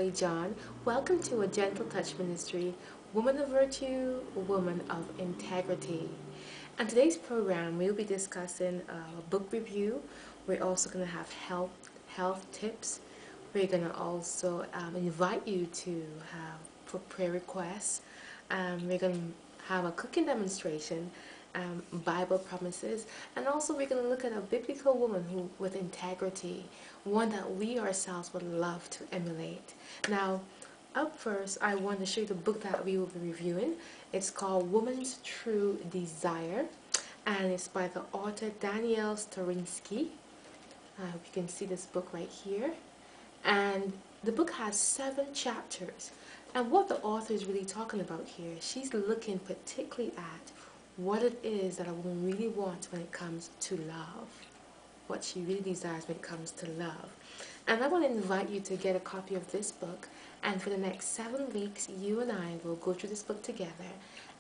Beverly John. Welcome to A Gentle Touch Ministry, Woman of Virtue, Woman of Integrity. On today's program, we'll be discussing a book review. We're also going to have health tips. We're going to also invite you to have for prayer requests. We're going to have a cooking demonstration, Bible promises, and also we're going to look at a biblical woman who with integrity, one that we ourselves would love to emulate. Now, up first, I want to show you the book that we will be reviewing. It's called Woman's True Desire, and it's by the author Danielle Storinsky. I hope you can see this book right here. And the book has 7 chapters. And what the author is really talking about here, she's looking particularly at what it is that a woman really wants when it comes to love. What she really desires when it comes to love. And I want to invite you to get a copy of this book. And for the next 7 weeks, you and I will go through this book together.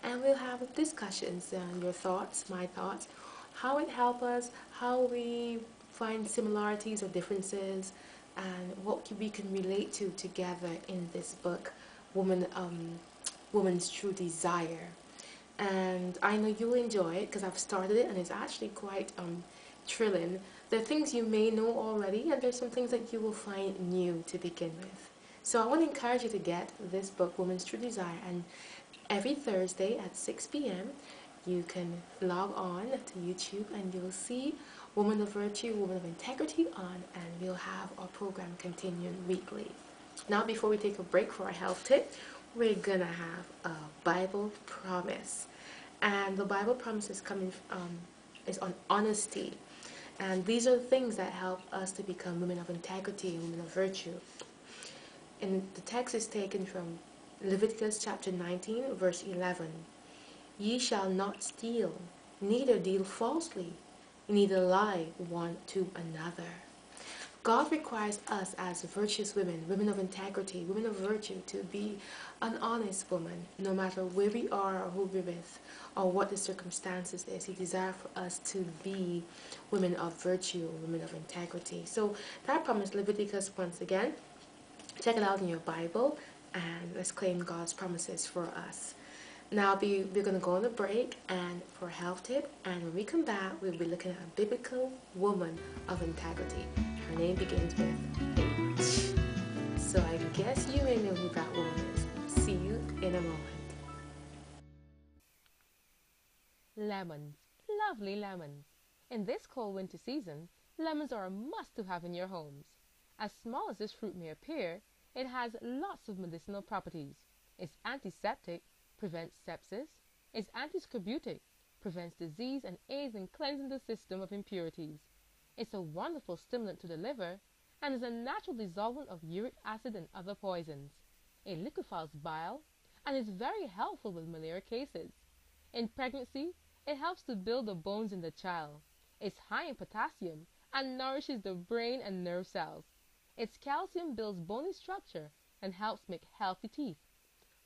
And we'll have discussions on your thoughts, my thoughts, how it helps us, how we find similarities or differences, and what we can relate to together in this book, Woman's True Desire. And I know you'll enjoy it because I've started it and it's actually quite thrilling. There are things you may know already, and there's some things that you will find new to begin with. So I want to encourage you to get this book, Woman's True Desire, and every Thursday at 6 p.m. you can log on to YouTube and you'll see Woman of Virtue, Woman of Integrity on, and we'll have our program continuing weekly. Now, before we take a break for our health tip, we're gonna have a Bible promise, and the Bible promise is is on honesty, and these are the things that help us to become women of integrity and women of virtue. And the text is taken from Leviticus chapter 19, verse 11. Ye shall not steal, neither deal falsely, neither lie one to another. God requires us as virtuous women, women of integrity, women of virtue, to be an honest woman, no matter where we are or who we're with, or what the circumstances is. He desires for us to be women of virtue, women of integrity. So that promise, Leviticus, once again, check it out in your Bible, and let's claim God's promises for us. Now we're going to go on a break and for a health tip, and when we come back, we'll be looking at a biblical woman of integrity. Her name begins with H. So I guess you may know who that woman is. See you in a moment. Lemons. Lovely lemons. In this cold winter season, lemons are a must to have in your homes. As small as this fruit may appear, it has lots of medicinal properties. It's antiseptic, prevents sepsis, is antiscorbutic, prevents disease and aids in cleansing the system of impurities. It's a wonderful stimulant to the liver and is a natural dissolvent of uric acid and other poisons. It liquefies bile and is very helpful with malaria cases. In pregnancy, it helps to build the bones in the child. It's high in potassium and nourishes the brain and nerve cells. Its calcium builds bony structure and helps make healthy teeth.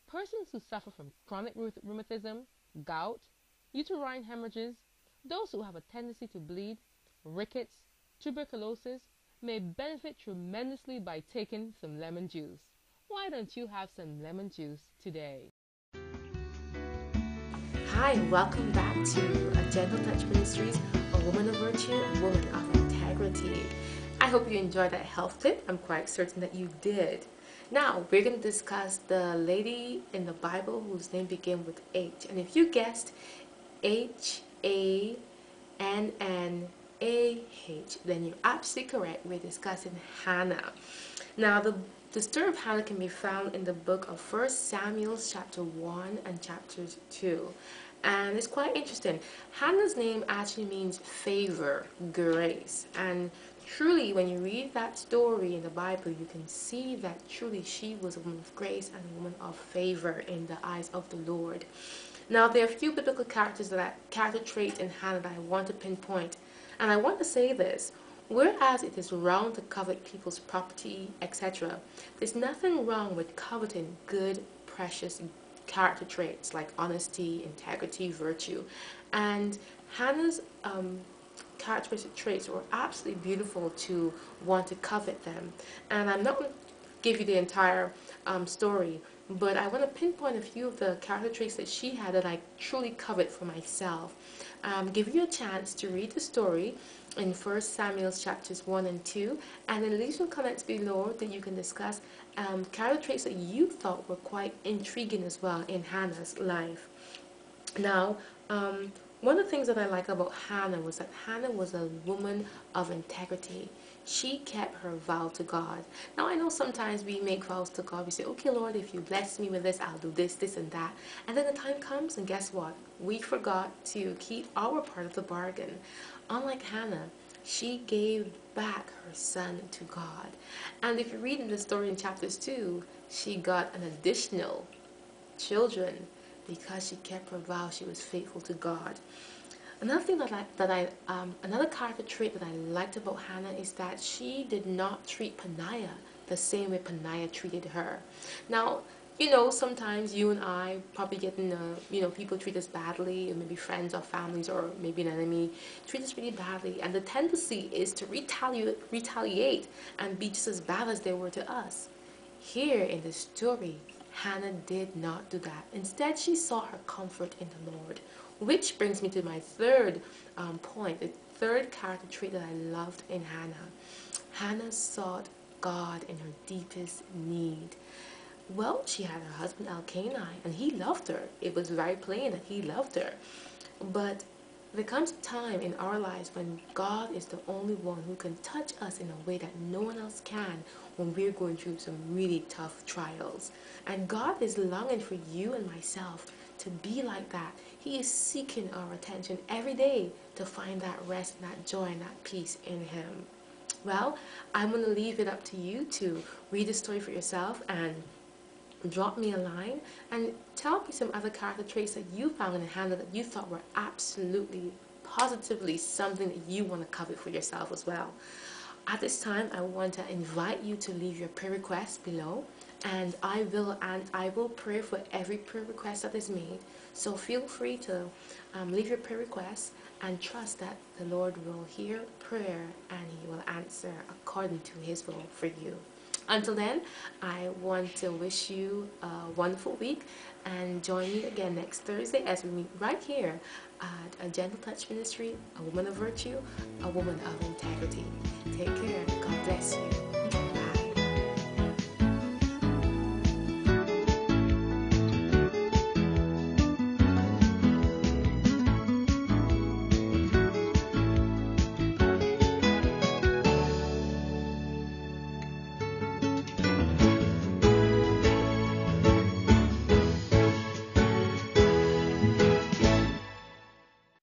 Persons who suffer from chronic rheumatism, gout, uterine hemorrhages, those who have a tendency to bleed, rickets, tuberculosis, may benefit tremendously by taking some lemon juice. Why don't you have some lemon juice today? Hi, welcome back to A Gentle Touch Ministries, a woman of virtue, a woman of integrity. I hope you enjoyed that health tip. I'm quite certain that you did. Now, we're going to discuss the lady in the Bible whose name begins with H. And if you guessed H-A-N-N-A-H, then you're absolutely correct. We're discussing Hannah. Now, the story of Hannah can be found in the book of 1 Samuel chapter 1 and chapter 2. And it's quite interesting. Hannah's name actually means favor, grace. And truly, when you read that story in the Bible, you can see that truly she was a woman of grace and a woman of favor in the eyes of the Lord. Now, there are a few biblical character traits in Hannah that I want to pinpoint. And I want to say this. Whereas it is wrong to covet people's property, etc., there's nothing wrong with coveting good, precious character traits like honesty, integrity, virtue. And Hannah's characteristic traits were absolutely beautiful to want to covet them. And I'm not give you the entire story, but I want to pinpoint a few of the character traits that she had that I truly covered for myself. Give you a chance to read the story in 1 Samuel chapters 1 and 2, and then leave some comments below that you can discuss character traits that you thought were quite intriguing as well in Hannah's life. Now, one of the things that I like about Hannah was that Hannah was a woman of integrity. She kept her vow to God. Now, I know sometimes we make vows to God. We say, okay, Lord, if you bless me with this, I'll do this, this, and that. And then the time comes, and guess what? We forgot to keep our part of the bargain. Unlike Hannah, she gave back her son to God. And if you read in the story in chapters 2, she got an additional children because she kept her vow. She was faithful to God. Another thing another character trait that I liked about Hannah is that she did not treat Peninnah the same way Peninnah treated her. Now, you know, sometimes you and I probably get in people treat us badly, or maybe friends or families or maybe an enemy treat us really badly, and the tendency is to retaliate and be just as bad as they were to us. Here in the story, Hannah did not do that. Instead, she saw her comfort in the Lord. Which brings me to my third point, the third character trait that I loved in Hannah. Hannah sought God in her deepest need. Well, she had her husband Elkanah, and he loved her. It was very plain that he loved her. But there comes a time in our lives when God is the only one who can touch us in a way that no one else can when we're going through some really tough trials. And God is longing for you and myself to be like that. He is seeking our attention every day to find that rest and that joy and that peace in Him. Well, I'm going to leave it up to you to read the story for yourself and drop me a line and tell me some other character traits that you found in Hannah that you thought were absolutely, positively something that you want to cover for yourself as well. At this time, I want to invite you to leave your prayer requests below, and I will pray for every prayer request that is made. So feel free to leave your prayer requests and trust that the Lord will hear prayer and He will answer according to His will for you. Until then, I want to wish you a wonderful week, and join me again next Thursday as we meet right here at A Gentle Touch Ministry, a woman of virtue, a woman of integrity. Take care. God bless you.